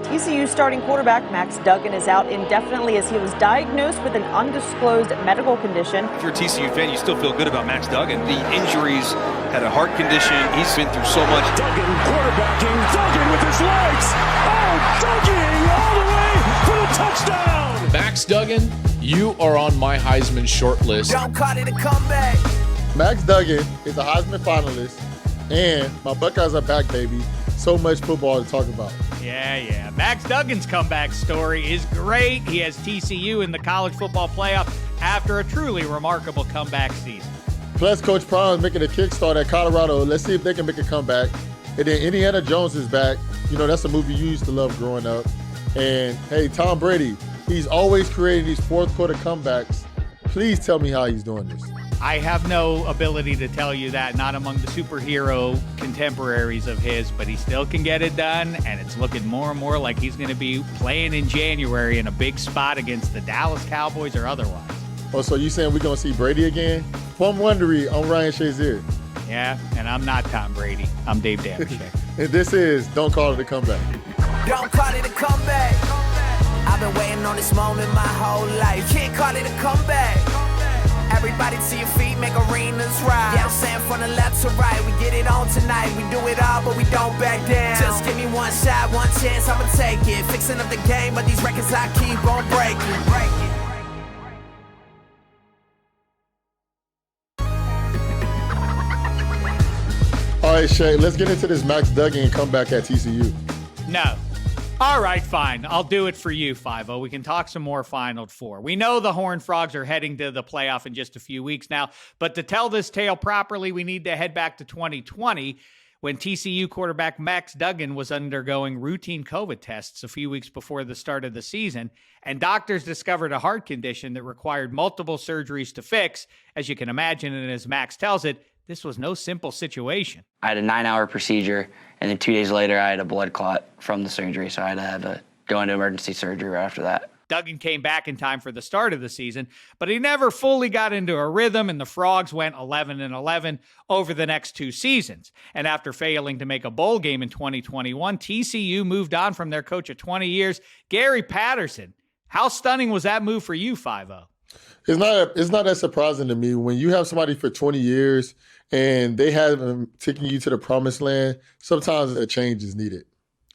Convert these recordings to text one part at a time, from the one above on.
TCU starting quarterback Max Duggan is out indefinitely as he was diagnosed with an undisclosed medical condition. If you're a TCU fan, you still feel good about Max Duggan. The injuries, had a heart condition. He's been through so much. Duggan quarterbacking. Duggan with his legs. Oh, Duggan all the way for the touchdown. Max Duggan, you are on my Heisman short list. Don't call it a comeback. Max Duggan is a Heisman finalist, and my Buckeyes are back, baby. So much football to talk about. Yeah. Max Duggan's comeback story is great. He has TCU in the college football playoff after a truly remarkable comeback season. Plus, Coach Prime is making a kickstart at Colorado. Let's see if they can make a comeback. And then Indiana Jones is back. You know, that's a movie you used to love growing up. And, hey, Tom Brady, he's always creating these fourth quarter comebacks. Please tell me how he's doing this. I have no ability to tell you that, not among the superhero contemporaries of his, but he still can get it done, and it's looking more and more like he's going to be playing in January in a big spot against the Dallas Cowboys or otherwise. Oh, so you saying we're going to see Brady again? From Wondery, I'm Ryan Shazier. Yeah, and I'm not Tom Brady. I'm Dave Dameshek. And this is Don't Call It a Comeback. Don't call it a comeback. I've been waiting on this moment my whole life. Can't call it a comeback. Everybody to your feet, make arenas rise. Yeah, I'm saying from the left to right, we get it on tonight. We do it all, but we don't back down. Just give me one shot, one chance, I'ma take it. Fixing up the game, but these records I keep on breaking. All right, Shay, let's get into this Max Duggan comeback at TCU. No. All right, fine. I'll do it for you, 5-0. We can talk some more Final Four. We know the Horned Frogs are heading to the playoff in just a few weeks now, but to tell this tale properly, we need to head back to 2020 when TCU quarterback Max Duggan was undergoing routine COVID tests a few weeks before the start of the season, and doctors discovered a heart condition that required multiple surgeries to fix. As you can imagine, and as Max tells it, this was no simple situation. I had a 9-hour procedure, and then 2 days later, I had a blood clot from the surgery, so I had to go into emergency surgery right after that. Duggan came back in time for the start of the season, but he never fully got into a rhythm, and the Frogs went 11-11 over the next two seasons. And after failing to make a bowl game in 2021, TCU moved on from their coach of 20 years, Gary Patterson. How stunning was that move for you, 5-0? It's not that surprising to me. When you have somebody for 20 years and they haven't taken you to the promised land, sometimes a change is needed.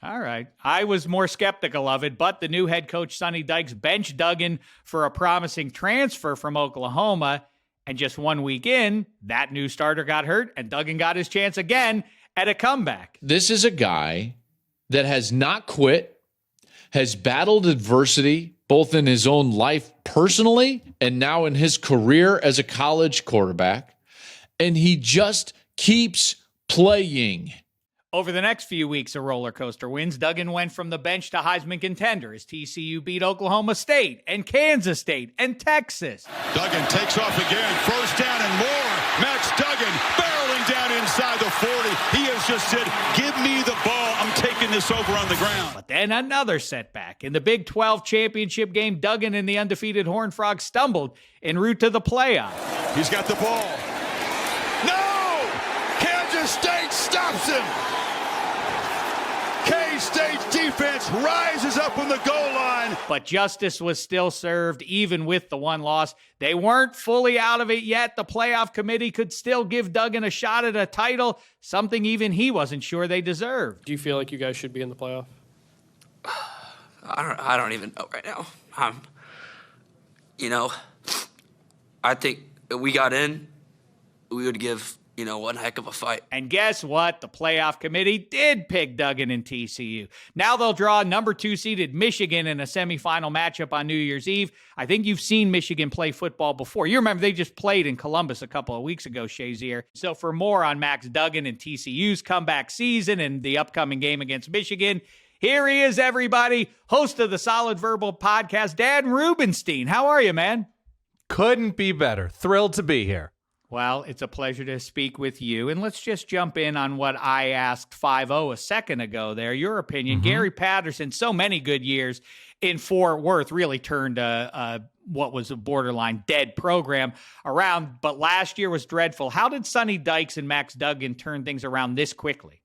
All right. I was more skeptical of it, but the new head coach, Sonny Dykes, benched Duggan for a promising transfer from Oklahoma. And just 1 week in, that new starter got hurt, and Duggan got his chance again at a comeback. This is a guy that has not quit, has battled adversity, both in his own life personally and now in his career as a college quarterback. And he just keeps playing. Over the next few weeks of roller coaster wins, Duggan went from the bench to Heisman contender as TCU beat Oklahoma State and Kansas State and Texas. Duggan takes off again. First down and more. Max Duggan barreling down inside the 40. He has just said, give me the ball. I'm taking this over on the ground. But then another setback. In the Big 12 championship game, Duggan and the undefeated Horned Frogs stumbled en route to the playoff. He's got the ball. No! Kansas State stops him. K-State's defense rises up on the goal line. But justice was still served, even with the one loss. They weren't fully out of it yet. The playoff committee could still give Duggan a shot at a title, something even he wasn't sure they deserved. Do you feel like you guys should be in the playoff? I don't even know right now. I think if we got in, we would give one heck of a fight. And guess what? The playoff committee did pick Duggan and TCU. Now they'll draw number 2 seeded Michigan in a semifinal matchup on New Year's Eve. I think you've seen Michigan play football before. You remember they just played in Columbus a couple of weeks ago, Shazier. So for more on Max Duggan and TCU's comeback season and the upcoming game against Michigan, here he is, everybody, host of the Solid Verbal podcast, Dan Rubenstein. How are you, man? Couldn't be better. Thrilled to be here. Well, it's a pleasure to speak with you. And let's just jump in on what I asked 5-0 a second ago there. Your opinion. Gary Patterson, so many good years in Fort Worth, really turned what was a borderline dead program around. But last year was dreadful. How did Sonny Dykes and Max Duggan turn things around this quickly?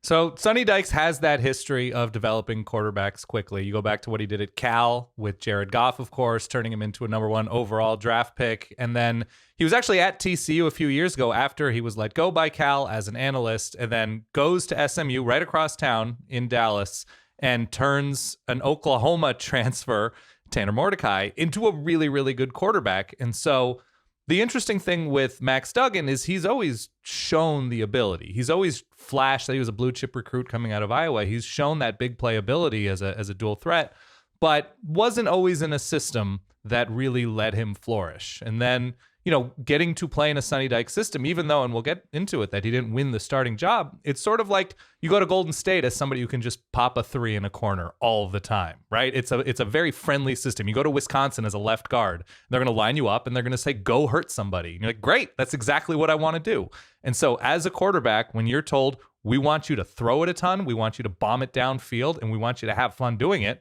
So Sonny Dykes has that history of developing quarterbacks quickly. You go back to what he did at Cal with Jared Goff, of course, turning him into a number 1 overall draft pick. And then he was actually at TCU a few years ago after he was let go by Cal as an analyst, and then goes to SMU right across town in Dallas and turns an Oklahoma transfer, Tanner Mordecai, into a really, really good quarterback. And so the interesting thing with Max Duggan is he's always shown the ability. He's always flashed that he was a blue chip recruit coming out of Iowa. He's shown that big play ability as a dual threat, but wasn't always in a system that really let him flourish. And then, getting to play in a Sonny Dykes system, even though, and we'll get into it, that he didn't win the starting job, it's sort of like you go to Golden State as somebody who can just pop a 3 in a corner all the time, right? It's a very friendly system. You go to Wisconsin as a left guard, they're going to line you up and they're going to say, go hurt somebody. And you're like, great, that's exactly what I want to do. And so as a quarterback, when you're told, we want you to throw it a ton, we want you to bomb it downfield, and we want you to have fun doing it,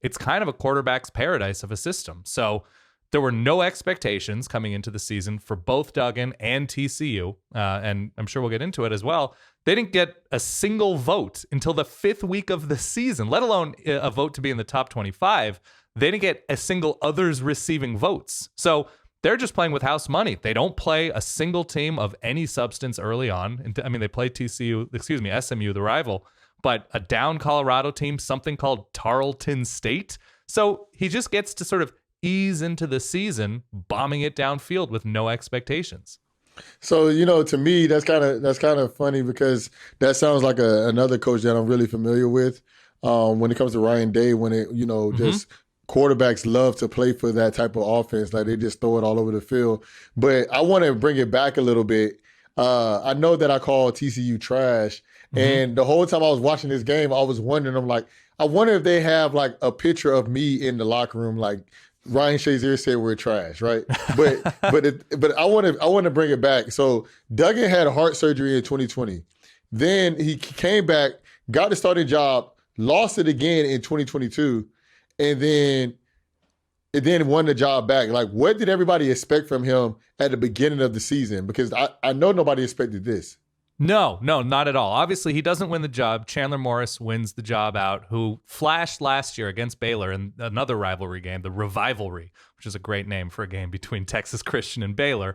it's kind of a quarterback's paradise of a system. So there were no expectations coming into the season for both Duggan and TCU, and I'm sure we'll get into it as well. They didn't get a single vote until the 5th week of the season, let alone a vote to be in the top 25. They didn't get a single others receiving votes. So they're just playing with house money. They don't play a single team of any substance early on. I mean, they play SMU, the rival, but a down Colorado team, something called Tarleton State. So he just gets to sort of ease into the season, bombing it downfield with no expectations. So, to me, that's kind of funny because that sounds like another coach that I'm really familiar with. When it comes to Ryan Day, when it, just quarterbacks love to play for that type of offense, like they just throw it all over the field. But I want to bring it back a little bit. I know that I call TCU trash, and the whole time I was watching this game, I was wondering, I'm like, I wonder if they have like a picture of me in the locker room, like Ryan Shazier said we're trash, right? But I want to bring it back. So Duggan had heart surgery in 2020. Then he came back, got the starting job, lost it again in 2022, and then won the job back. Like, what did everybody expect from him at the beginning of the season? Because I know nobody expected this. No, not at all. Obviously, he doesn't win the job. Chandler Morris wins the job out, who flashed last year against Baylor in another rivalry game, the Revivalry, which is a great name for a game between Texas Christian and Baylor.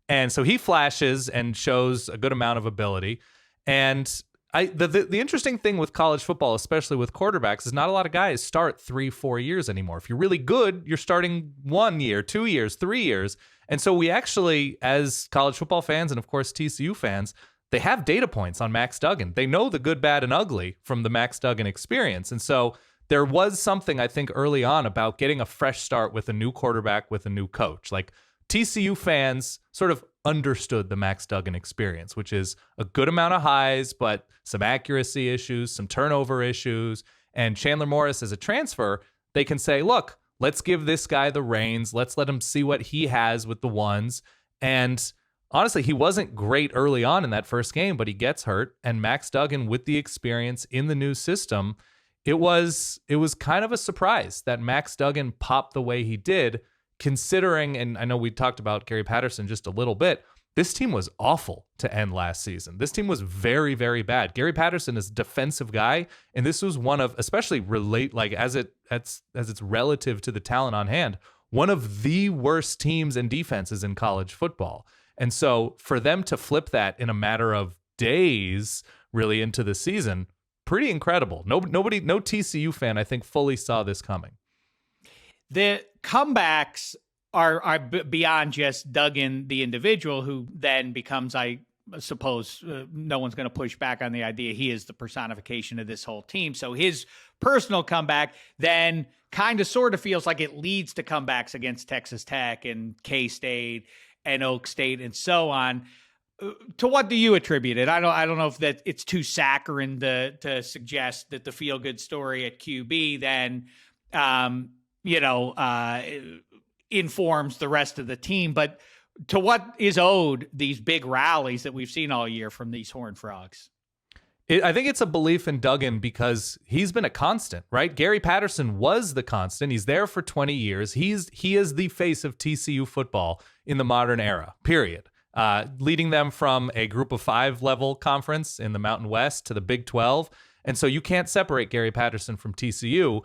And so he flashes and shows a good amount of ability. And the interesting thing with college football, especially with quarterbacks, is not a lot of guys start 3-4 years anymore. If you're really good, you're starting 1 year, 2 years, 3 years. And so we actually, as college football fans and, of course, TCU fans, they have data points on Max Duggan. They know the good, bad, and ugly from the Max Duggan experience. And so there was something, I think, early on about getting a fresh start with a new quarterback, with a new coach. Like, TCU fans sort of understood the Max Duggan experience, which is a good amount of highs, but some accuracy issues, some turnover issues. And Chandler Morris, as a transfer, they can say, look, let's give this guy the reins. Let's let him see what he has with the ones. And honestly, he wasn't great early on in that first game, but he gets hurt. And Max Duggan, with the experience in the new system, it was kind of a surprise that Max Duggan popped the way he did, considering, and I know we talked about Gary Patterson just a little bit, this team was awful to end last season. This team was very, very bad. Gary Patterson is a defensive guy, and this was one of, especially as it's relative to the talent on hand, one of the worst teams and defenses in college football. And so for them to flip that in a matter of days, really into the season, pretty incredible. No TCU fan, I think, fully saw this coming. The comebacks are beyond just Duggan, the individual, who then becomes, I suppose, no one's going to push back on the idea he is the personification of this whole team. So his personal comeback then kind of sort of feels like it leads to comebacks against Texas Tech and K-State and Oak State and so on. To what do you attribute it? I don't know if that it's too saccharine to suggest that the feel-good story at QB then, informs the rest of the team. But to what is owed these big rallies that we've seen all year from these Horned Frogs? I think it's a belief in Duggan because he's been a constant, right? Gary Patterson was the constant. He's there for 20 years. He is the face of TCU football in the modern era, period. leading them from a group of 5 level conference in the Mountain West to the Big 12. And so you can't separate Gary Patterson from TCU,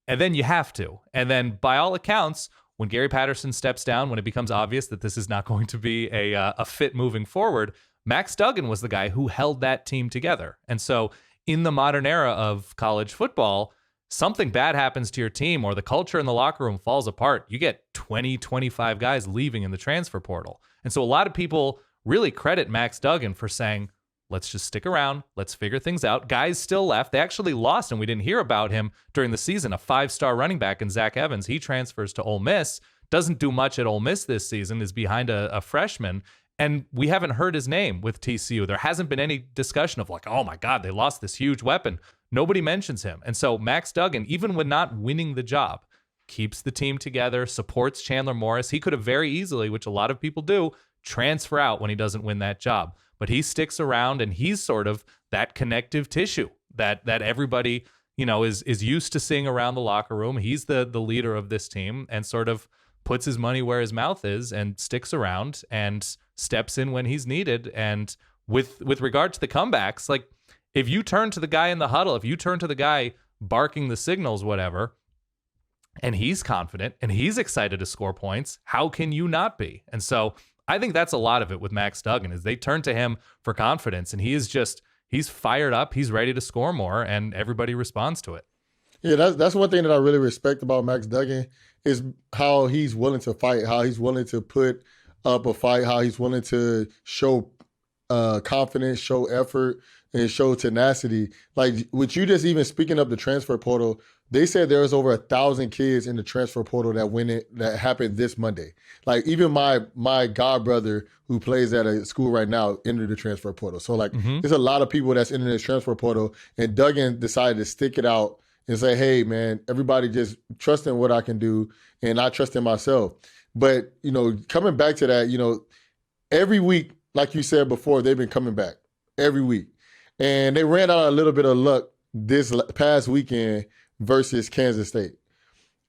and then you have to. And then by all accounts, when Gary Patterson steps down, when it becomes obvious that this is not going to be a fit moving forward, Max Duggan was the guy who held that team together. And so in the modern era of college football, something bad happens to your team or the culture in the locker room falls apart, you get 20, 25 guys leaving in the transfer portal. And so a lot of people really credit Max Duggan for saying, let's just stick around. Let's figure things out. Guys still left. They actually lost, and we didn't hear about him during the season. A 5-star running back in Zach Evans. He transfers to Ole Miss, doesn't do much at Ole Miss this season, is behind a freshman. And we haven't heard his name with TCU. There hasn't been any discussion of like, oh my God, they lost this huge weapon. Nobody mentions him. And so Max Duggan, even when not winning the job, keeps the team together, supports Chandler Morris. He could have very easily, which a lot of people do, transfer out when he doesn't win that job. But he sticks around, and he's sort of that connective tissue that everybody, is used to seeing around the locker room. He's the leader of this team and sort of puts his money where his mouth is and sticks around and steps in when he's needed. And with regard to the comebacks, like if you turn to the guy in the huddle, if you turn to the guy barking the signals, whatever, and he's confident and he's excited to score points, how can you not be? And so I think that's a lot of it with Max Duggan is they turn to him for confidence, and he's fired up, he's ready to score more, and everybody responds to it. Yeah, that's one thing that I really respect about Max Duggan is how he's willing to fight, how he's willing to put up a fight, how he's willing to show confidence, show effort, and show tenacity. Like with you just even speaking up the transfer portal, they said there was over 1,000 kids in the transfer portal that happened this Monday. Like even my god brother who plays at a school right now entered the transfer portal. So like there's a lot of people that's in this transfer portal, and Duggan decided to stick it out and say, hey man, everybody just trust in what I can do, and I trust in myself. But coming back to that, every week, like you said before, they've been coming back every week, and they ran out a little bit of luck this past weekend versus Kansas State.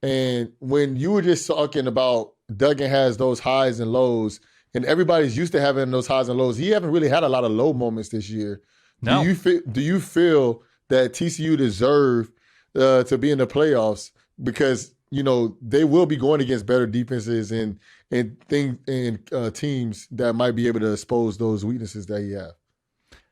And when you were just talking about Duggan has those highs and lows, and everybody's used to having those highs and lows, he haven't really had a lot of low moments this year. No. Do you feel that TCU deserve to be in the playoffs because they will be going against better defenses and teams that might be able to expose those weaknesses that you have?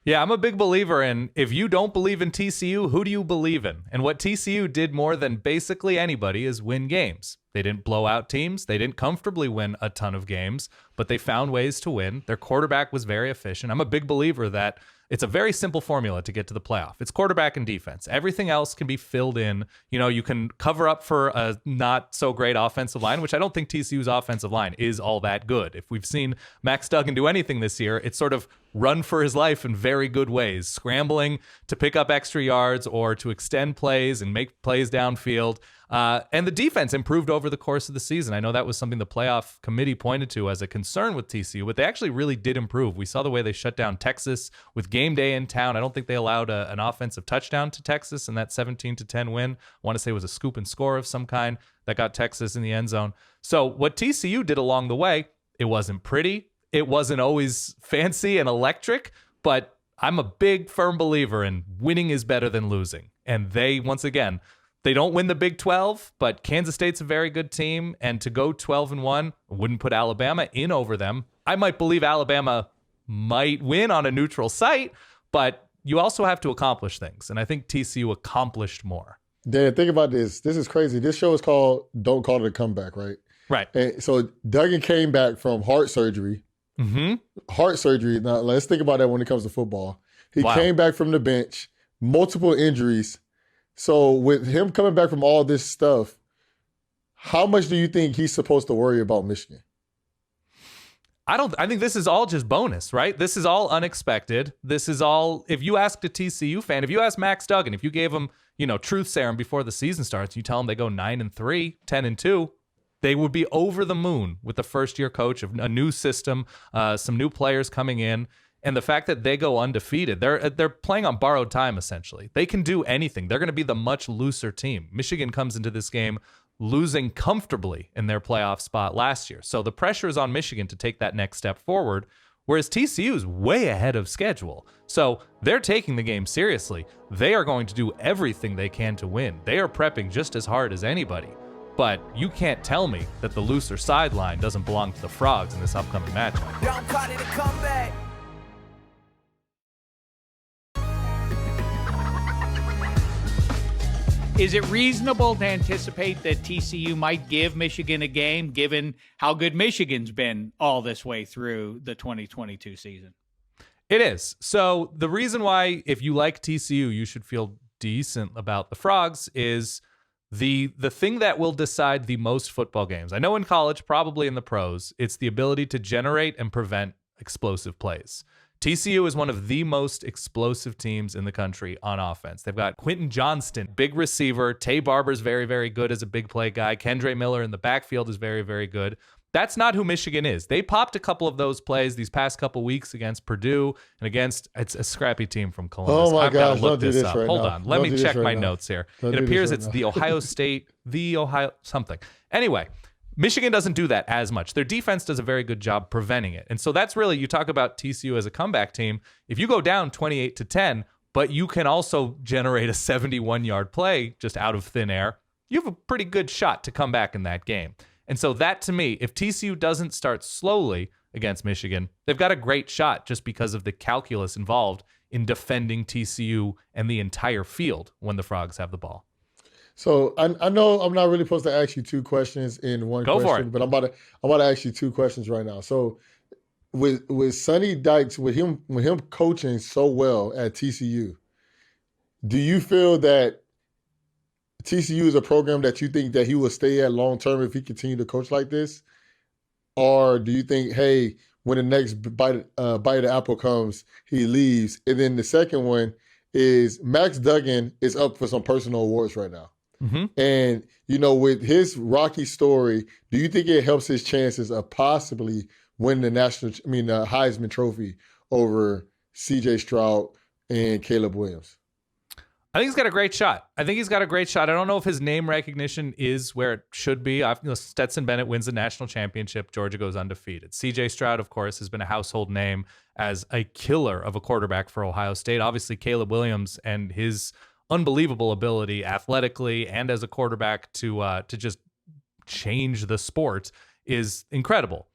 Yeah, I'm a big believer in if you don't believe in TCU, who do you believe in? And what TCU did more than basically anybody is win games. They didn't blow out teams. They didn't comfortably win a ton of games, but they found ways to win. Their quarterback was very efficient. I'm a big believer that it's a very simple formula to get to the playoff. It's quarterback and defense. Everything else can be filled in. You can cover up for a not so great offensive line, which I don't think TCU's offensive line is all that good. If we've seen Max Duggan do anything this year, it's sort of run for his life in very good ways, scrambling to pick up extra yards or to extend plays and make plays downfield. And the defense improved over the course of the season. I know that was something the playoff committee pointed to as a concern with TCU, but they actually really did improve. We saw the way they shut down Texas with game day in town. I don't think they allowed an offensive touchdown to Texas in that 17-10 win. I want to say it was a scoop and score of some kind that got Texas in the end zone. So what TCU did along the way, it wasn't pretty. It wasn't always fancy and electric, but I'm a big, firm believer in winning is better than losing. And they, once again, they don't win the Big 12, but Kansas State's a very good team. And to go 12-1, wouldn't put Alabama in over them. I might believe Alabama might win on a neutral site, but you also have to accomplish things. And I think TCU accomplished more. Dan, think about this. This is crazy. This show is called Don't Call It a Comeback, right? Right. And so Duggan came back from heart surgery. Mm-hmm. Heart surgery. Now, let's think about that when it comes to football. He came back from the bench, multiple injuries. So with him coming back from all this stuff, how much do you think he's supposed to worry about Michigan? I think this is all just bonus, right? This is all unexpected. This is all, if you asked a TCU fan, if you asked Max Duggan, if you gave him, truth serum before the season starts, you tell him they go 9-3, 10-2, they would be over the moon with the first-year coach of a new system, some new players coming in. And the fact that they go undefeated, they're playing on borrowed time, essentially. They can do anything. They're going to be the much looser team. Michigan comes into this game losing comfortably in their playoff spot last year. So the pressure is on Michigan to take that next step forward. whereas TCU is way ahead of schedule. So they're taking the game seriously. They are going to do everything they can to win. They are prepping just as hard as anybody. But you can't tell me that the looser sideline doesn't belong to the Frogs in this upcoming matchup. Don't call it a comeback. Is it reasonable to anticipate that TCU might give Michigan a game, given how good Michigan's been all this way through the 2022 season? It is. So the reason why, if you like TCU, you should feel decent about the Frogs is the thing that will decide the most football games. I know in college, probably in the pros, it's the ability to generate and prevent explosive plays. TCU is one of the most explosive teams in the country on offense. They've got Quentin Johnston, big receiver. Tay Barber's very, very good as a big play guy. Kendre Miller in the backfield is very, very good. That's not who Michigan is. They popped a couple of those plays these past couple weeks against Purdue and against it's a scrappy team from Columbus. Oh my I've got gosh, to look don't do this this up. right Hold now. on. Let Don't me do this check right my now. notes here. Don't It do this appears right it's now. the Ohio State, the Ohio something. Anyway, Michigan doesn't do that as much. Their defense does a very good job preventing it. And so that's really, you talk about TCU as a comeback team. If you go down 28-10, but you can also generate a 71-yard play just out of thin air, you have a pretty good shot to come back in that game. And so that, to me, if TCU doesn't start slowly against Michigan, they've got a great shot just because of the calculus involved in defending TCU and the entire field when the Frogs have the ball. So I know I'm not really supposed to ask you two questions in one Go question, for it. but I'm about to ask you two questions right now. So with Sonny Dykes, with him coaching so well at TCU, do you feel that TCU is a program that you think that he will stay at long term if he continued to coach like this? Or do you think, hey, when the next bite of the apple comes, he leaves? And then the second one is Max Duggan is up for some personal awards right now. Mm-hmm. And, with his rocky story, do you think it helps his chances of possibly winning the Heisman Trophy over C.J. Stroud and Caleb Williams? I think he's got a great shot. I don't know if his name recognition is where it should be. Stetson Bennett wins the national championship. Georgia goes undefeated. C.J. Stroud, of course, has been a household name as a killer of a quarterback for Ohio State. Obviously, Caleb Williams and his unbelievable ability athletically and as a quarterback to just change the sport is incredible.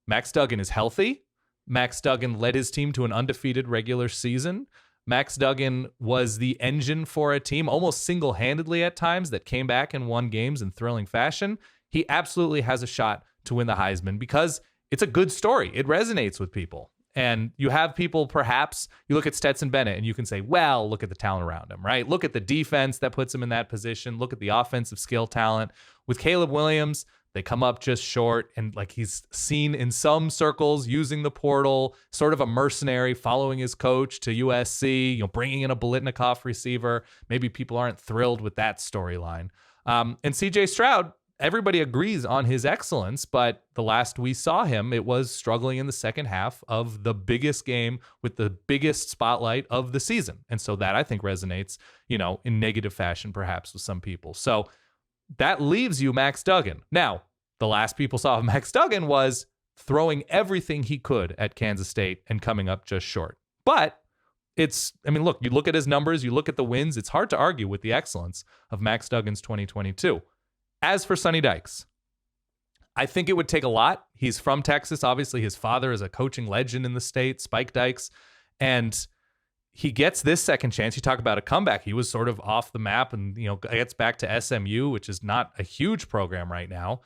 Max Duggan is healthy. Max Duggan led his team to an undefeated regular season. Max Duggan was the engine for a team almost single-handedly at times that came back and won games in thrilling fashion. He absolutely has a shot to win the Heisman because it's a good story. It resonates with people. And you have people, perhaps, you look at Stetson Bennett and you can say, well, look at the talent around him, right? Look at the defense that puts him in that position. Look at the offensive skill talent. With Caleb Williams, they come up just short, and he's seen in some circles using the portal, sort of a mercenary, following his coach to USC, bringing in a Biletnikoff receiver. Maybe people aren't thrilled with that storyline. And CJ Stroud, everybody agrees on his excellence, but the last we saw him, it was struggling in the second half of the biggest game with the biggest spotlight of the season. And so that, I think, resonates, in negative fashion, perhaps, with some people. So that leaves you Max Duggan. Now, the last people saw of Max Duggan was throwing everything he could at Kansas State and coming up just short. But look, you look at his numbers, you look at the wins, it's hard to argue with the excellence of Max Duggan's 2022. As for Sonny Dykes, I think it would take a lot. He's from Texas. Obviously, his father is a coaching legend in the state, Spike Dykes, and he gets this second chance. You talk about a comeback. He was sort of off the map and, gets back to SMU, which is not a huge program right now.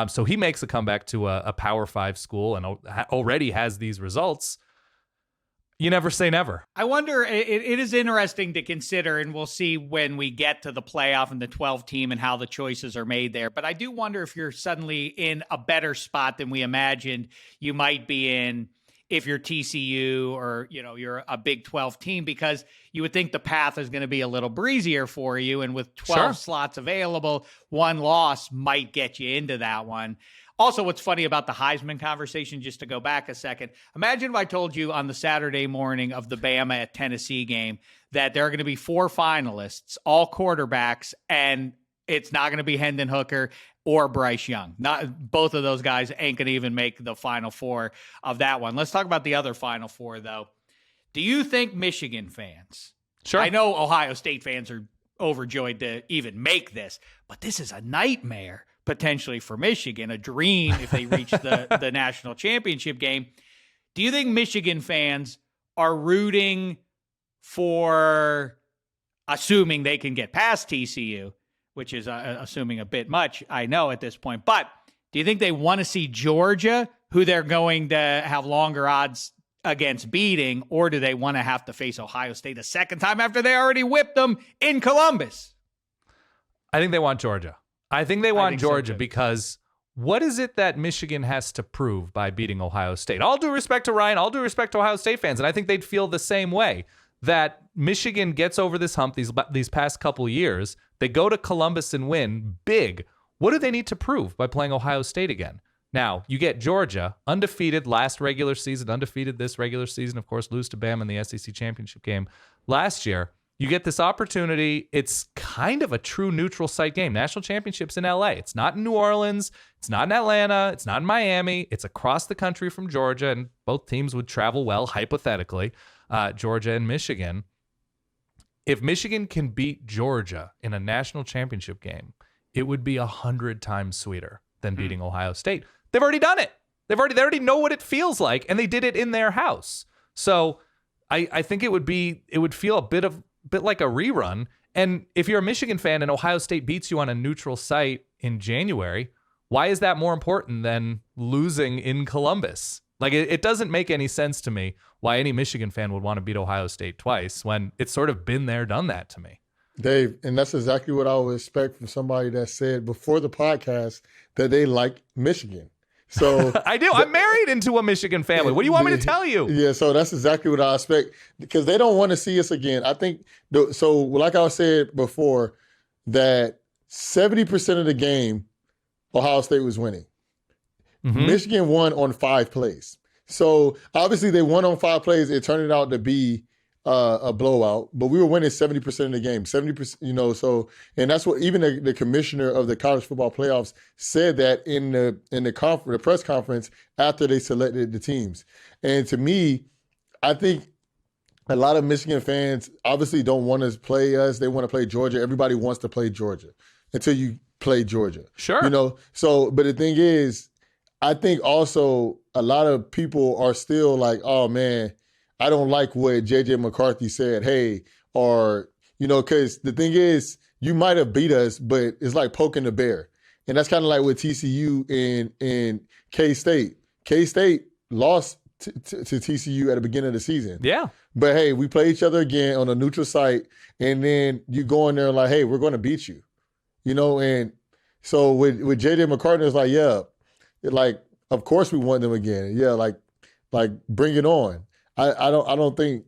So he makes a comeback to a Power 5 school and already has these results. You never say never. I wonder, it is interesting to consider, and we'll see when we get to the playoff and the 12 team and how the choices are made there. But I do wonder if you're suddenly in a better spot than we imagined you might be in if you're TCU or, you're a Big 12 team, because you would think the path is going to be a little breezier for you. And with 12 slots available, one loss might get you into that one. Also, what's funny about the Heisman conversation, just to go back a second, imagine if I told you on the Saturday morning of the Bama at Tennessee game that there are going to be 4 finalists, all quarterbacks, and It's not going to be Hendon Hooker or Bryce Young. Not both of those guys ain't going to even make the Final Four of that one. Let's talk about the other Final Four, though. Do you think Michigan fans? Sure. I know Ohio State fans are overjoyed to even make this, but this is a nightmare potentially for Michigan, a dream if they reach the national championship game. Do you think Michigan fans are rooting for, assuming they can get past TCU, which is assuming a bit much, I know at this point, but do you think they want to see Georgia, who they're going to have longer odds against beating, or do they want to have to face Ohio State a second time after they already whipped them in Columbus? I think they want Georgia. I think they want Georgia so because what is it that Michigan has to prove by beating Ohio State? All due respect to Ryan, all due respect to Ohio State fans, and I think they'd feel the same way, that Michigan gets over this hump these past couple years. They go to Columbus and win big. What do they need to prove by playing Ohio State again? Now, you get Georgia, undefeated last regular season, undefeated this regular season, of course, lose to Bama in the SEC championship game last year. You get this opportunity. It's kind of a true neutral site game. National championships in LA. It's not in New Orleans. It's not in Atlanta. It's not in Miami. It's across the country from Georgia, and both teams would travel well, hypothetically, Georgia and Michigan. If Michigan can beat Georgia in a national championship game, it would be 100 times sweeter than beating Ohio State. They've already done it. They already know what it feels like, and they did it in their house. So I think it would feel a bit like a rerun. And if you're a Michigan fan and Ohio State beats you on a neutral site in January, why is that more important than losing in Columbus? Like, it doesn't make any sense to me why any Michigan fan would want to beat Ohio State twice when it's sort of been there, done that to me. Dave, and that's exactly what I would expect from somebody that said before the podcast that they like Michigan. So I do. I'm married into a Michigan family. What do you want me to tell you? Yeah, so that's exactly what I expect, because they don't want to see us again. I think, so like I said before, that 70% of the game, Ohio State was winning. Mm-hmm. Michigan won on 5 plays. So obviously they won on 5 plays. It turned out to be a blowout, but we were winning 70% of the game, 70%, so, and that's what even the commissioner of the college football playoffs said that in the press conference after they selected the teams. And to me, I think a lot of Michigan fans obviously don't want to play us. They want to play Georgia. Everybody wants to play Georgia until you play Georgia. Sure. So, but the thing is, I think also a lot of people are still like, oh man, I don't like what J.J. McCarthy said, hey, or, because the thing is, you might have beat us, but it's like poking the bear. And that's kind of like with TCU and K-State. K-State lost to TCU at the beginning of the season. Yeah. But, hey, we play each other again on a neutral site, and then you go in there like, hey, we're going to beat you. And so with J.J. McCarthy, it's like, yeah, of course we want them again. Yeah, like bring it on. I don't think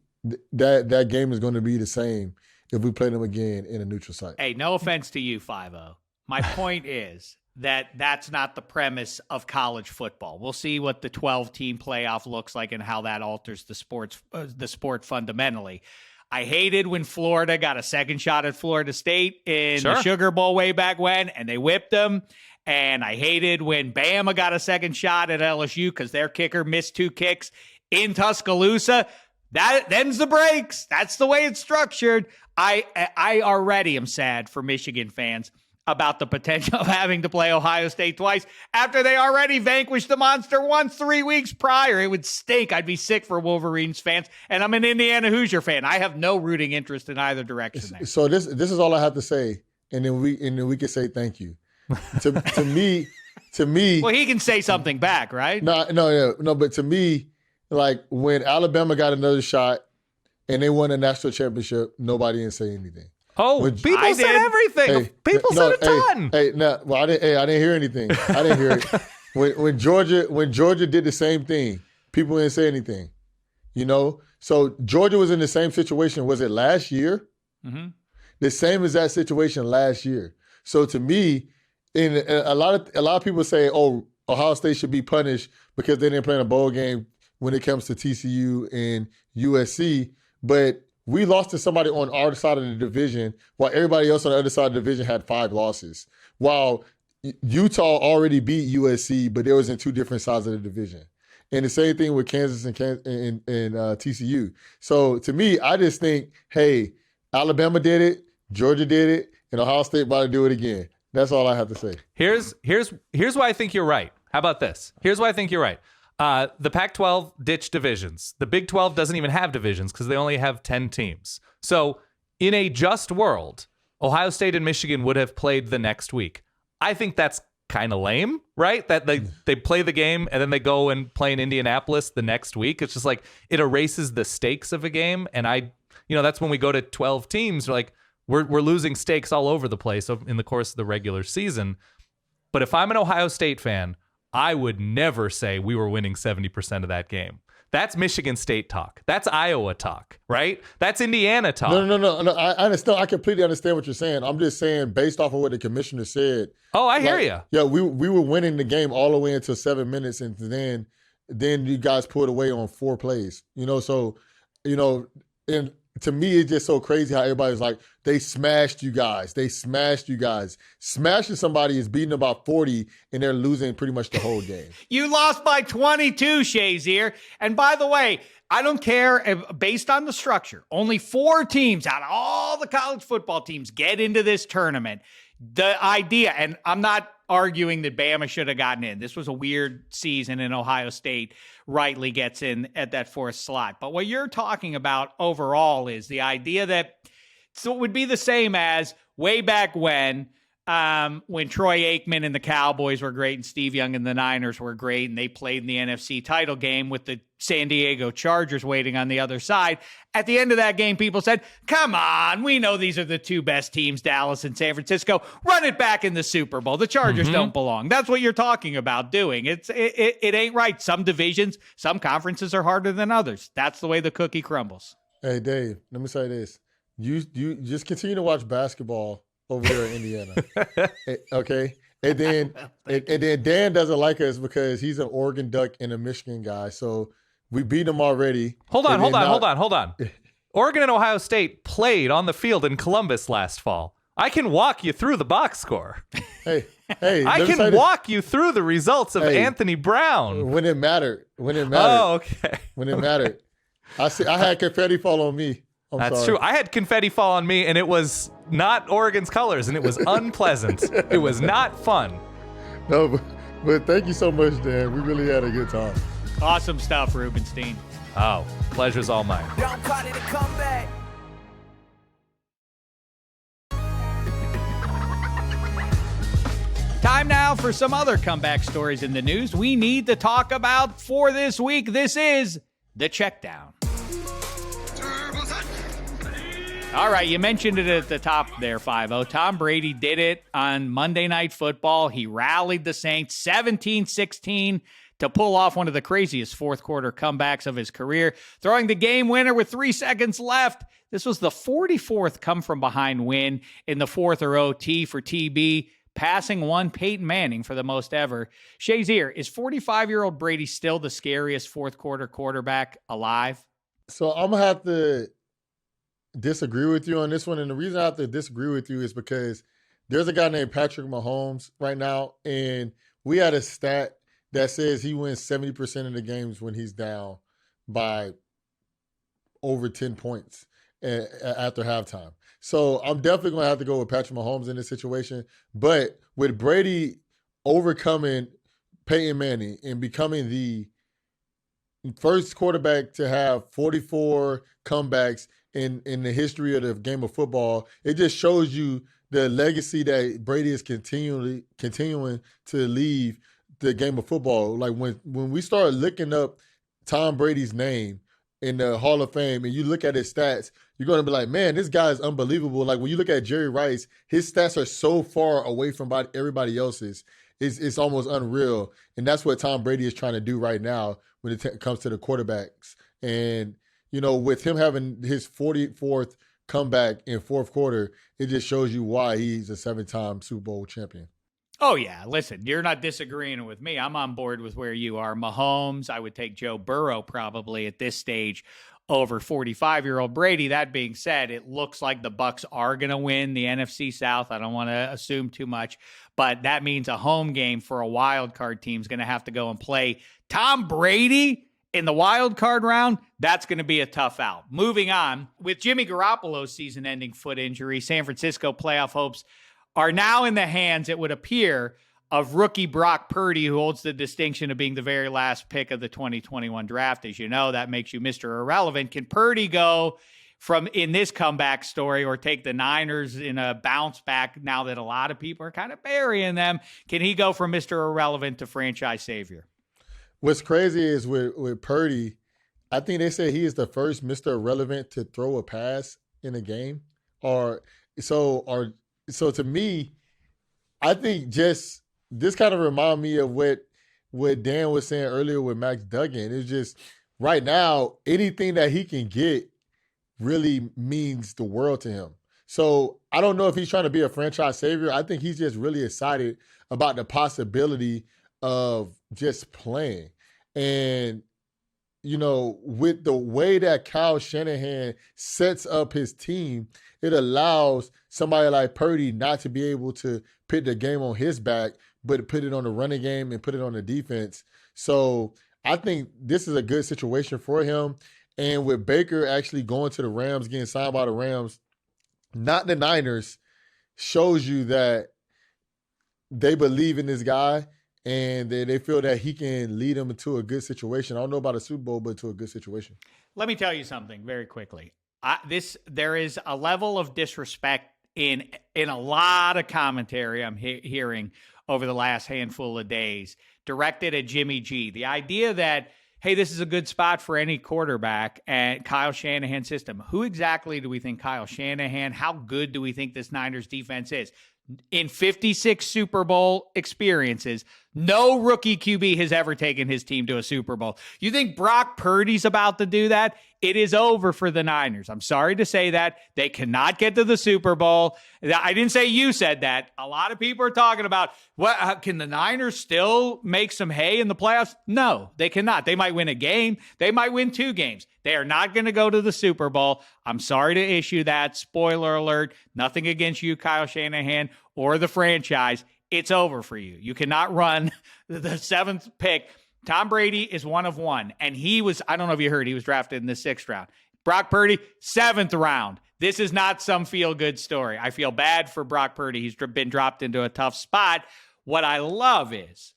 that game is going to be the same if we play them again in a neutral site. Hey, no offense to you, 5-0. My point is that that's not the premise of college football. We'll see what the 12-team playoff looks like and how that alters the sport fundamentally. I hated when Florida got a second shot at Florida State in the Sugar Bowl way back when, and they whipped them. And I hated when Bama got a second shot at LSU because their kicker missed 2 kicks in Tuscaloosa. Them's the breaks. That's the way it's structured. I already am sad for Michigan fans about the potential of having to play Ohio State twice after they already vanquished the monster once 3 weeks prior. It would stink. I'd be sick for Wolverines fans, and I'm an Indiana Hoosier fan. I have no rooting interest in either direction there. So this is all I have to say, and then we can say thank you. To me. Well, he can say something back, right? No. But to me, like when Alabama got another shot and they won a national championship, nobody didn't say anything. Oh, people said everything. People said a ton. I didn't hear anything. I didn't hear it. When Georgia did the same thing, people didn't say anything. So Georgia was in the same situation. Was it last year? Mm-hmm. The same as that situation last year. So to me, a lot of people say, oh, Ohio State should be punished because they didn't play in a bowl game when it comes to TCU and USC. But We lost to somebody on our side of the division while everybody else on the other side of the division had 5 losses. While Utah already beat USC, but they was in 2 different sides of the division. And the same thing with Kansas and TCU. So to me, I just think, hey, Alabama did it, Georgia did it, and Ohio State about to do it again. That's all I have to say. Here's why I think you're right. How about this? Here's why I think you're right. The Pac-12 ditched divisions. The Big 12 doesn't even have divisions because they only have 10 teams. So in a just world, Ohio State and Michigan would have played the next week. I think that's kind of lame, right? That they play the game and then they go and play in Indianapolis the next week. It's just like it erases the stakes of a game. And that's when we go to 12 teams. We're losing stakes all over the place in the course of the regular season. But if I'm an Ohio State fan, I would never say we were winning 70% of that game. That's Michigan State talk. That's Iowa talk, right? That's Indiana talk. No. I understand. I completely understand what you're saying. I'm just saying, based off of what the commissioner said. Oh, I hear you. Yeah, we were winning the game all the way until 7 minutes, and then you guys pulled away on 4 plays. And to me, it's just so crazy how everybody's like, they smashed you guys. Smashing somebody is beating about 40, and they're losing pretty much the whole game. You lost by 22, Shazier. And by the way, I don't care based on the structure. Only 4 teams out of all the college football teams get into this tournament. The idea, and I'm not arguing that Bama should have gotten in. This was a weird season, and Ohio State rightly gets in at that 4th slot. But what you're talking about overall is the idea that it would be the same as way back when Troy Aikman and the Cowboys were great and Steve Young and the Niners were great, and they played in the NFC title game with the San Diego Chargers waiting on the other side. At the end of that game, people said, come on, we know these are the 2 best teams, Dallas and San Francisco. Run it back in the Super Bowl. The Chargers don't belong. That's what you're talking about doing. It ain't right. Some divisions, some conferences are harder than others. That's the way the cookie crumbles. Hey, Dave, let me say this. You just continue to watch basketball over there in Indiana. Okay? And then Dan doesn't like us because he's an Oregon Duck and a Michigan guy. So we beat him already. Hold on. Oregon and Ohio State played on the field in Columbus last fall. I can walk you through the box score. Hey, I can walk you through the results of Anthony Brown. When it mattered. Oh, okay. When it mattered. I had confetti fall on me. That's true. I had confetti fall on me, and it was not Oregon's colors, and it was unpleasant. It was not fun. No, but thank you so much, Dan. We really had a good time. Awesome stuff, Rubenstein. Oh, pleasure's all mine. Don't call it a comeback. Time now for some other comeback stories in the news we need to talk about for this week. This is the Checkdown. All right, you mentioned it at the top there, 5-0. Tom Brady did it on Monday Night Football. He rallied the Saints 17-16 to pull off one of the craziest fourth-quarter comebacks of his career, throwing the game winner with 3 seconds left. This was the 44th come-from-behind win in the 4th or OT for TB, passing one Peyton Manning for the most ever. Shazier, is 45-year-old Brady still the scariest fourth-quarter quarterback alive? So I'm going to have to disagree with you on this one. And the reason I have to disagree with you is because there's a guy named Patrick Mahomes right now, and we had a stat that says he wins 70% of the games when he's down by over 10 points after halftime. So I'm definitely going to have to go with Patrick Mahomes in this situation. But with Brady overcoming Peyton Manning and becoming the first quarterback to have 44 comebacks in the history of the game of football, it just shows you the legacy that Brady is continuing to leave the game of football. Like when we start looking up Tom Brady's name in the Hall of Fame and you look at his stats, you're going to be like, man, this guy is unbelievable. Like when you look at Jerry Rice, his stats are so far away from everybody else's. It's almost unreal. And that's what Tom Brady is trying to do right now when it comes to the quarterbacks. And with him having his 44th comeback in fourth quarter, it just shows you why he's a 7-time Super Bowl champion. Oh, yeah. Listen, you're not disagreeing with me. I'm on board with where you are. Mahomes, I would take Joe Burrow probably at this stage over 45-year-old Brady. That being said, it looks like the Bucs are going to win the NFC South. I don't want to assume too much, but that means a home game for a wild card team is going to have to go and play Tom Brady in the wild card round. That's going to be a tough out. Moving on, with Jimmy Garoppolo's season-ending foot injury, San Francisco playoff hopes are now in the hands, it would appear, of rookie Brock Purdy, who holds the distinction of being the very last pick of the 2021 draft. As you know, that makes you Mr. Irrelevant. Can Purdy go from in this comeback story or take the Niners in a bounce back now that a lot of people are kind of burying them? Can he go from Mr. Irrelevant to franchise savior? What's crazy is with Purdy, I think they say he is the first Mr. Irrelevant to throw a pass in a game. So to me, I think just this kind of remind me of what Dan was saying earlier with Max Duggan. It's just right now, anything that he can get really means the world to him. So I don't know if he's trying to be a franchise savior. I think he's just really excited about the possibility of just playing. And, you know, with the way that Kyle Shanahan sets up his team, it allows somebody like Purdy not to be able to put the game on his back, but put it on the running game and put it on the defense. So I think this is a good situation for him. And with Baker actually going to the Rams, getting signed by the Rams, not the Niners, shows you that they believe in this guy and they feel that he can lead them into a good situation. I don't know about a Super Bowl, but to a good situation. Let me tell you something very quickly. There is a level of disrespect in a lot of commentary I'm hearing over the last handful of days directed at Jimmy G. The idea that, hey, this is a good spot for any quarterback and Kyle Shanahan's system. Who exactly do we think Kyle Shanahan? How good do we think this Niners defense is? In 56 Super Bowl experiences, no rookie QB has ever taken his team to a Super Bowl. You think Brock Purdy's about to do that? It is over for the Niners. I'm sorry to say that. They cannot get to the Super Bowl. I didn't say you said that. A lot of people are talking about, can the Niners still make some hay in the playoffs? No, they cannot. They might win a game. They might win 2 games. They are not going to go to the Super Bowl. I'm sorry to issue that. Spoiler alert. Nothing against you, Kyle Shanahan, or the franchise. It's over for you. You cannot run the 7th pick. Tom Brady is one of one, and he was, I don't know if you heard, he was drafted in the 6th round. Brock Purdy, 7th round. This is not some feel-good story. I feel bad for Brock Purdy. He's been dropped into a tough spot. What I love is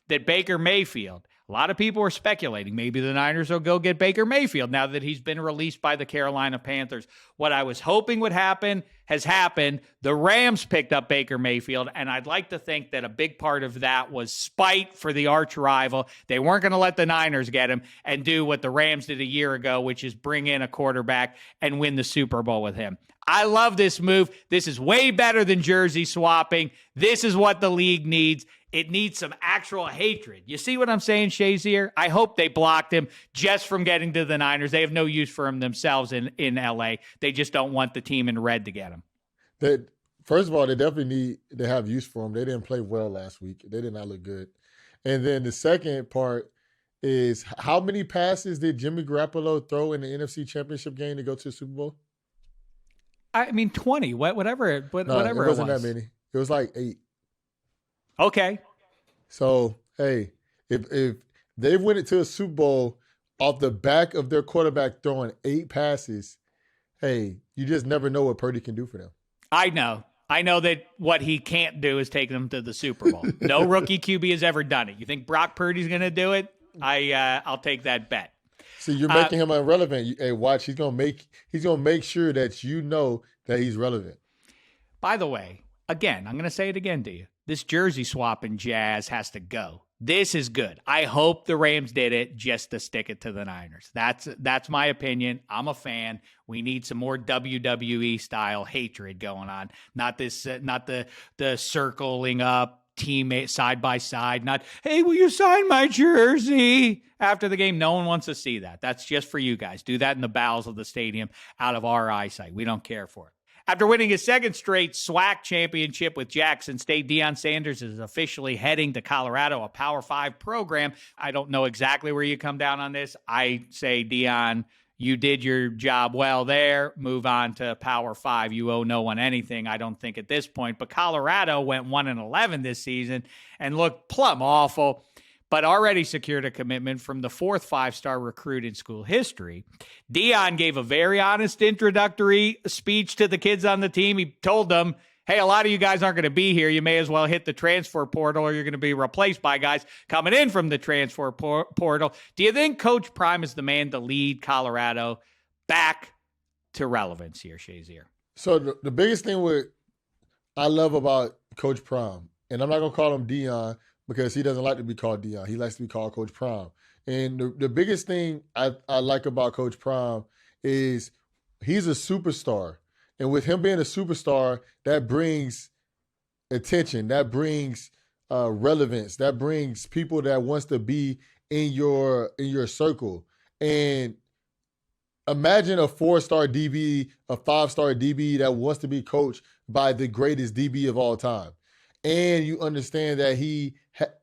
that Baker Mayfield, a lot of people are speculating maybe the Niners will go get Baker Mayfield now that he's been released by the Carolina Panthers. What I was hoping would happen has happened. The Rams picked up Baker Mayfield, and I'd like to think that a big part of that was spite for the arch rival. They weren't going to let the Niners get him and do what the Rams did a year ago, which is bring in a quarterback and win the Super Bowl with him. I love this move. This is way better than jersey swapping. This is what the league needs. It needs some actual hatred. You see what I'm saying, Shazier? I hope they blocked him just from getting to the Niners. They have no use for him themselves in L.A. They just don't want the team in red to get him. First of all, they definitely need to have use for him. They didn't play well last week. They did not look good. And then the second part is, how many passes did Jimmy Garoppolo throw in the NFC Championship game to go to the Super Bowl? I mean, 20, whatever it was. It wasn't that many. It was like 8. Okay. So, hey, if they went into a Super Bowl off the back of their quarterback throwing 8 passes, hey, you just never know what Purdy can do for them. I know that what he can't do is take them to the Super Bowl. No rookie QB has ever done it. You think Brock Purdy's going to do it? I'll take that bet. See, you're making him irrelevant. Hey, watch, he's gonna make sure that you know that he's relevant. By the way, again, I'm going to say it again to you. This jersey swapping jazz has to go. This is good. I hope the Rams did it just to stick it to the Niners. That's my opinion. I'm a fan. We need some more WWE style hatred going on. Not this, not the circling up teammate side by side. Not, hey, will you sign my jersey after the game? No one wants to see that. That's just for you guys. Do that in the bowels of the stadium, out of our eyesight. We don't care for it. After winning his 2nd straight SWAC championship with Jackson State, Deion Sanders is officially heading to Colorado, a Power 5 program. I don't know exactly where you come down on this. I say, Deion, You did your job well there. Move on to Power 5. You owe no one anything, I don't think, at this point. But Colorado went 1-11 this season and looked plumb awful, but already secured a commitment from the 4th 5-star recruit in school history. Deion gave a very honest introductory speech to the kids on the team. He told them, hey, a lot of you guys aren't going to be here. You may as well hit the transfer portal, or you're going to be replaced by guys coming in from the transfer portal. Do you think Coach Prime is the man to lead Colorado back to relevance here, Shazier? So the biggest thing I love about Coach Prime, and I'm not going to call him Deion because he doesn't like to be called Deion. He likes to be called Coach Prime. And the biggest thing I like about Coach Prime is he's a superstar. And with him being a superstar, that brings attention, that brings relevance, that brings people that wants to be in your circle. And imagine a 4-star DB, a 5-star DB that wants to be coached by the greatest DB of all time. And you understand that he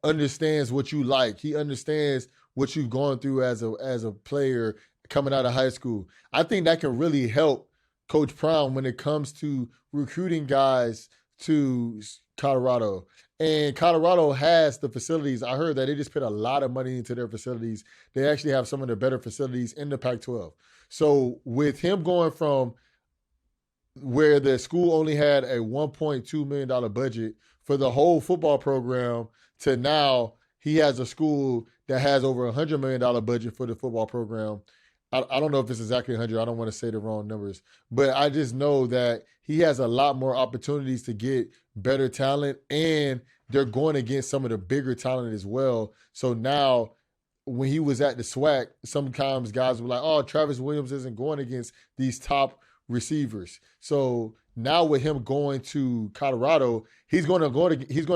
understands what you like. He understands what you've gone through as a player coming out of high school. I think that can really help Coach Prime when it comes to recruiting guys to Colorado. And Colorado has the facilities. I heard that they just put a lot of money into their facilities. They actually have some of the better facilities in the Pac-12. So with him going from where the school only had a $1.2 million budget for the whole football program to now he has a school that has over $100 million budget for the football program. I don't know if it's exactly 100. I don't want to say the wrong numbers. But I just know that he has a lot more opportunities to get better talent, and they're going against some of the bigger talent as well. So now when he was at the SWAC, sometimes guys were like, oh, Travis Williams isn't going against these top receivers. So now with him going to Colorado, he's going to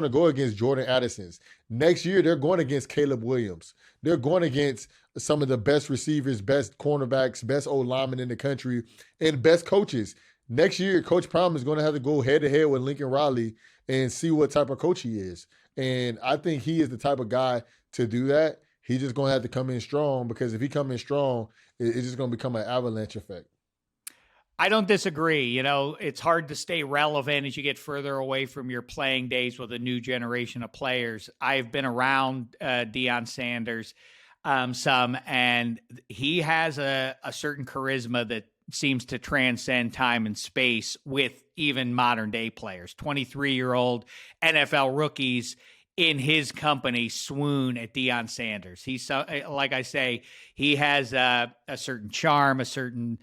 go against Jordan Addison's. Next year, they're going against Caleb Williams. They're going against some of the best receivers, best cornerbacks, best O-linemen in the country, and best coaches. Next year, Coach Prime is going to have to go head-to-head with Lincoln Riley and see what type of coach he is. And I think he is the type of guy to do that. He's just going to have to come in strong, because if he comes in strong, it's just going to become an avalanche effect. I don't disagree. You know, it's hard to stay relevant as you get further away from your playing days with a new generation of players. I've been around Deion Sanders some, and he has a certain charisma that seems to transcend time and space with even modern day players. 23-year-old NFL rookies in his company swoon at Deion Sanders. He's, like I say, he has a certain charm, a certain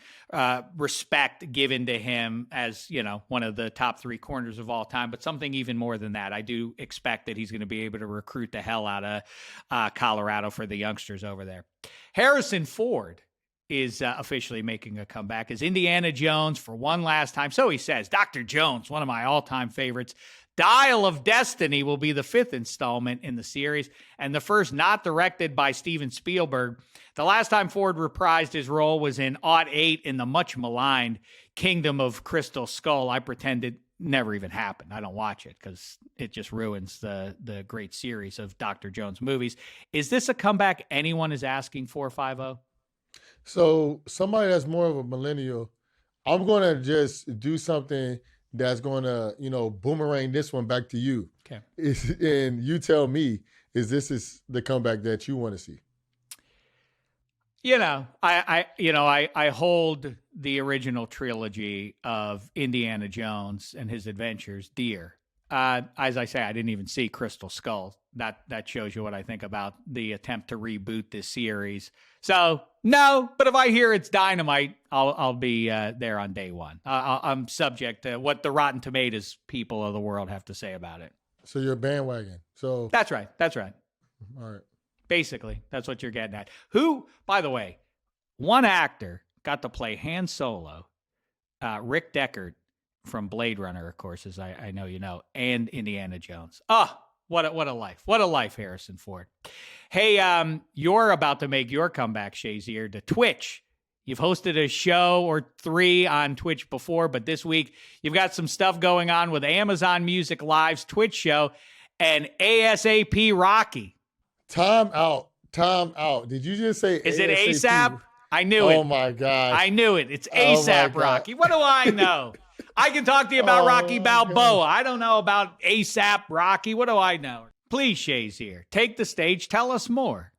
respect given to him as, you know, one of the top 3 corners of all time, but something even more than that. I do expect that he's going to be able to recruit the hell out of Colorado for the youngsters over there. Harrison Ford is officially making a comeback as Indiana Jones for one last time. So he says. Dr. Jones, one of my all-time favorites. Dial of Destiny will be the 5th installment in the series, and the first not directed by Steven Spielberg. The last time Ford reprised his role was in '08 in the much-maligned Kingdom of Crystal Skull. I pretend it never even happened. I don't watch it because it just ruins the great series of Dr. Jones movies. Is this a comeback anyone is asking for, 5-0? So somebody that's more of a millennial, I'm going to just do something that's going to, boomerang this one back to you. Okay. And you tell me, this is the comeback that you want to see? I hold the original trilogy of Indiana Jones and his adventures dear. As I say, I didn't even see Crystal Skull. That shows you what I think about the attempt to reboot this series. So no, but if I hear it's dynamite, I'll be there on day one. I'm subject to what the Rotten Tomatoes people of the world have to say about it. So you're a bandwagon. So that's right. All right. Basically, that's what you're getting at. Who, by the way, one actor got to play Han Solo, Rick Deckard from Blade Runner, of course, as I know you know, and Indiana Jones. What a life. What a life, Harrison Ford. Hey, you're about to make your comeback, Shazier, to Twitch. You've hosted a show or 3 on Twitch before, but this week you've got some stuff going on with Amazon Music Live's Twitch show and ASAP Rocky. Time out. Did you just say Is it ASAP? I knew it. Oh my gosh. I knew it. It's Oh, my ASAP God. Rocky. What do I know? I can talk to you about Rocky Balboa. I don't know about ASAP Rocky. What do I know? Please, Shazier, take the stage. Tell us more.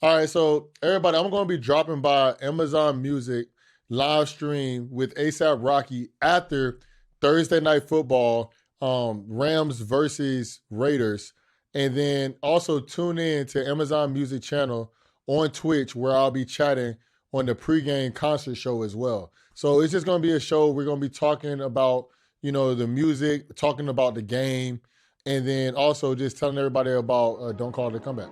All right, so everybody, I'm going to be dropping by Amazon Music live stream with ASAP Rocky after Thursday Night Football, Rams versus Raiders. And then also tune in to Amazon Music channel on Twitch where I'll be chatting on the pregame concert show as well. So it's just going to be a show. We're going to be talking about, the music, talking about the game, and then also just telling everybody about Don't Call It a Comeback.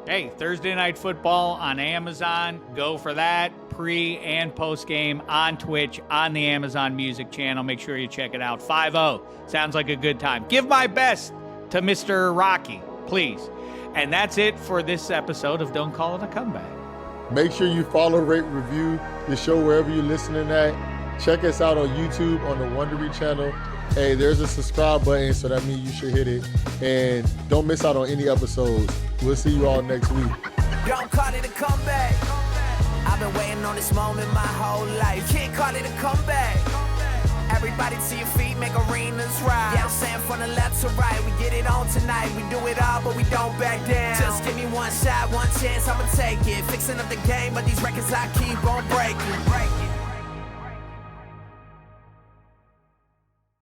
Hey, Thursday Night Football on Amazon. Go for that. Pre and post game on Twitch on the Amazon Music channel. Make sure you check it out. 5-0. Sounds like a good time. Give my best to Mr. Rocky, please. And that's it for this episode of Don't Call It a Comeback. Make sure you follow, rate, review the show wherever you're listening at. Check us out on YouTube on the Wondery channel. Hey, there's a subscribe button, so that means you should hit it. And don't miss out on any episodes. We'll see you all next week. Don't call it a comeback. I've been waiting on this moment my whole life. Can't call it a comeback. Everybody to your feet, make arenas rise. Yeah, I'm saying from the left to right, we get it on tonight. We do it all, but we don't back down. Just give me one shot, one chance, I'ma take it. Fixing up the game, but these records I keep on breaking.